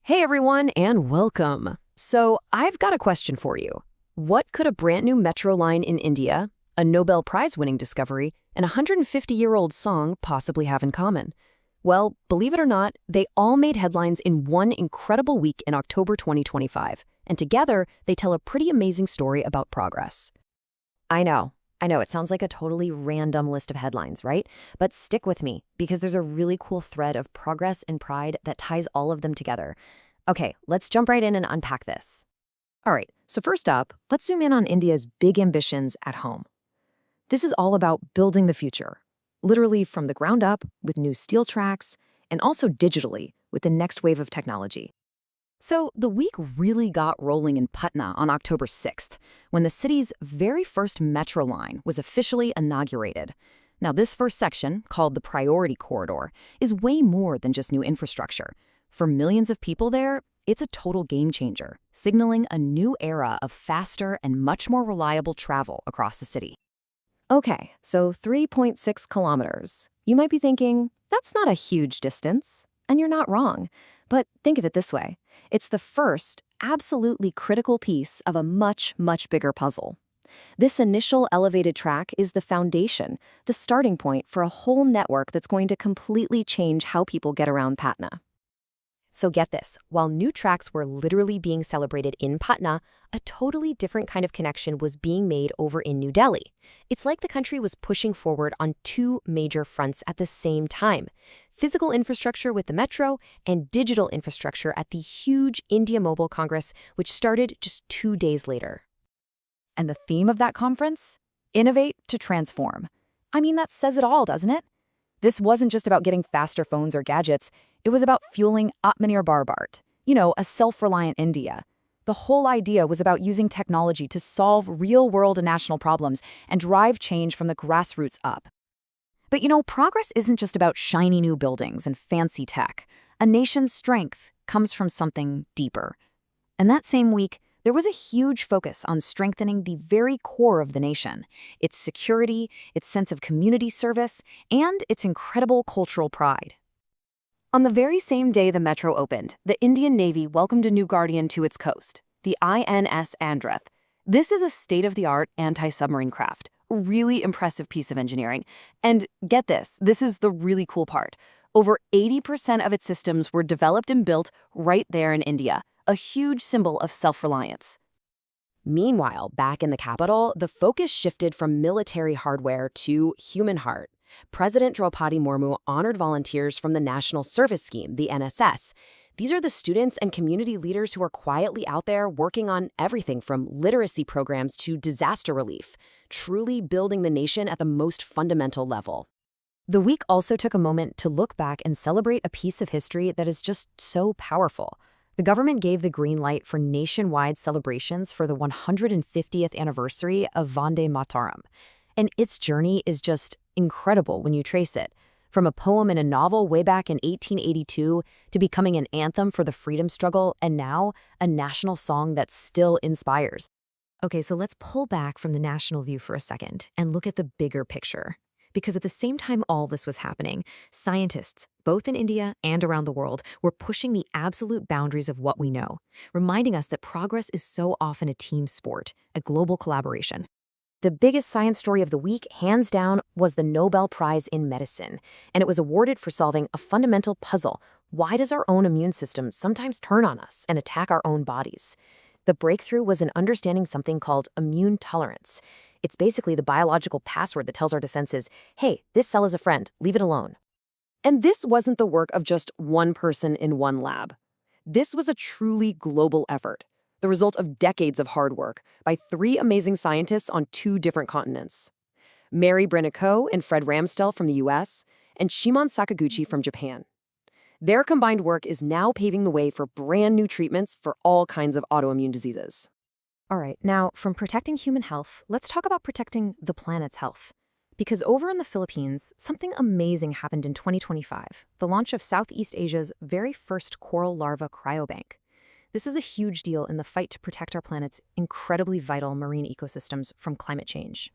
Hey everyone, and welcome. So, I've got a question for you. What could a brand new metro line in India, a Nobel Prize winning discovery, and a 150-year-old song possibly have in common? Well, believe it or not, they all made headlines in one incredible week in October 2025, and together they tell a pretty amazing story about progress. I know, it sounds like a totally random list of headlines, right? But stick with me, because there's a really cool thread of progress and pride that ties all of them together. Okay, let's jump right in and unpack this. All right, so first up, let's zoom in on India's big ambitions at home. This is all about building the future, literally from the ground up with new steel tracks, and also digitally with the next wave of technology. So the week really got rolling in Patna on October 6th, when the city's very first metro line was officially inaugurated. Now, this first section, called the Priority Corridor, is way more than just new infrastructure. For millions of people there, it's a total game changer, signaling a new era of faster and much more reliable travel across the city. Okay, so 3.6 kilometers. You might be thinking, that's not a huge distance, and you're not wrong. But think of it this way. It's the first, absolutely critical piece of a much, much bigger puzzle. This initial elevated track is the foundation, the starting point for a whole network that's going to completely change how people get around Patna. So get this, while new tracks were literally being celebrated in Patna, a totally different kind of connection was being made over in New Delhi. It's like the country was pushing forward on two major fronts at the same time: physical infrastructure with the metro and digital infrastructure at the huge India Mobile Congress, which started just 2 days later. And the theme of that conference? Innovate to transform. I mean, that says it all, doesn't it? This wasn't just about getting faster phones or gadgets. It was about fueling Atmanirbhar Bharat, a self-reliant India. The whole idea was about using technology to solve real-world and national problems and drive change from the grassroots up. But progress isn't just about shiny new buildings and fancy tech. A nation's strength comes from something deeper. And that same week, there was a huge focus on strengthening the very core of the nation, its security, its sense of community service, and its incredible cultural pride. On the very same day the metro opened, the Indian Navy welcomed a new guardian to its coast, the INS Andreth. This is a state-of-the-art anti-submarine craft, a really impressive piece of engineering. And get this is the really cool part. Over 80% of its systems were developed and built right there in India, a huge symbol of self-reliance. Meanwhile, back in the capital, the focus shifted from military hardware to human heart. President Draupadi Murmu honored volunteers from the National Service Scheme, the NSS. These are the students and community leaders who are quietly out there working on everything from literacy programs to disaster relief, truly building the nation at the most fundamental level. The week also took a moment to look back and celebrate a piece of history that is just so powerful. The government gave the green light for nationwide celebrations for the 150th anniversary of Vande Mataram. And its journey is just incredible when you trace it. From a poem in a novel way back in 1882 to becoming an anthem for the freedom struggle, and now a national song that still inspires. Okay, so let's pull back from the national view for a second and look at the bigger picture. Because at the same time all this was happening, scientists, both in India and around the world, were pushing the absolute boundaries of what we know, reminding us that progress is so often a team sport, a global collaboration. The biggest science story of the week, hands down, was the Nobel Prize in Medicine, and it was awarded for solving a fundamental puzzle. Why does our own immune system sometimes turn on us and attack our own bodies? The breakthrough was in understanding something called immune tolerance. It's basically the biological password that tells our defenses, hey, this cell is a friend, leave it alone. And this wasn't the work of just one person in one lab. This was a truly global effort, the result of decades of hard work by 3 amazing scientists on 2 different continents. Mary Brenico and Fred Ramstel from the US, and Shimon Sakaguchi from Japan. Their combined work is now paving the way for brand new treatments for all kinds of autoimmune diseases. All right, now from protecting human health, let's talk about protecting the planet's health. Because over in the Philippines, something amazing happened in 2025, the launch of Southeast Asia's very first coral larva cryobank. This is a huge deal in the fight to protect our planet's incredibly vital marine ecosystems from climate change.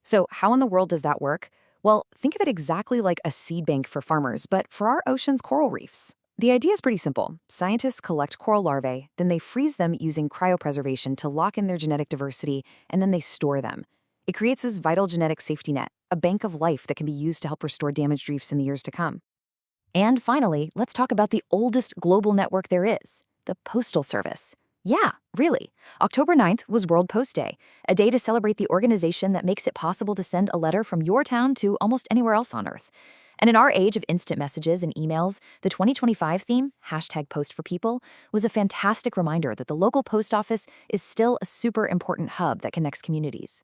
So how in the world does that work? Well, think of it exactly like a seed bank for farmers, but for our ocean's coral reefs. The idea is pretty simple. Scientists collect coral larvae, then they freeze them using cryopreservation to lock in their genetic diversity, and then they store them. It creates this vital genetic safety net, a bank of life that can be used to help restore damaged reefs in the years to come. And finally, let's talk about the oldest global network there is, the Postal Service. Yeah, really. October 9th was World Post Day, a day to celebrate the organization that makes it possible to send a letter from your town to almost anywhere else on Earth. And in our age of instant messages and emails, the 2025 theme, #PostForPeople, was a fantastic reminder that the local post office is still a super important hub that connects communities.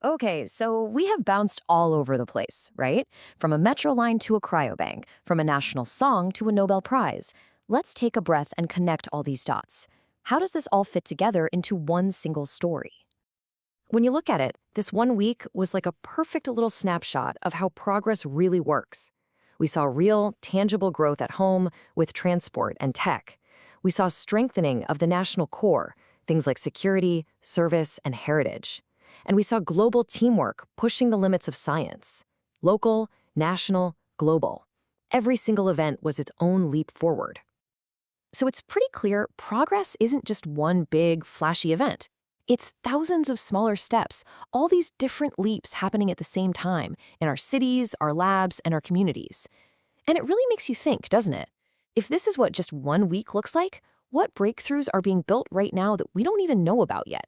Okay, so we have bounced all over the place, right? From a metro line to a cryobank, from a national song to a Nobel Prize. Let's take a breath and connect all these dots. How does this all fit together into one single story? When you look at it, this 1 week was like a perfect little snapshot of how progress really works. We saw real, tangible growth at home with transport and tech. We saw strengthening of the national core, things like security, service, and heritage. And we saw global teamwork pushing the limits of science. Local, national, global. Every single event was its own leap forward. So it's pretty clear progress isn't just one big, flashy event. It's thousands of smaller steps, all these different leaps happening at the same time in our cities, our labs, and our communities. And it really makes you think, doesn't it? If this is what just 1 week looks like, what breakthroughs are being built right now that we don't even know about yet?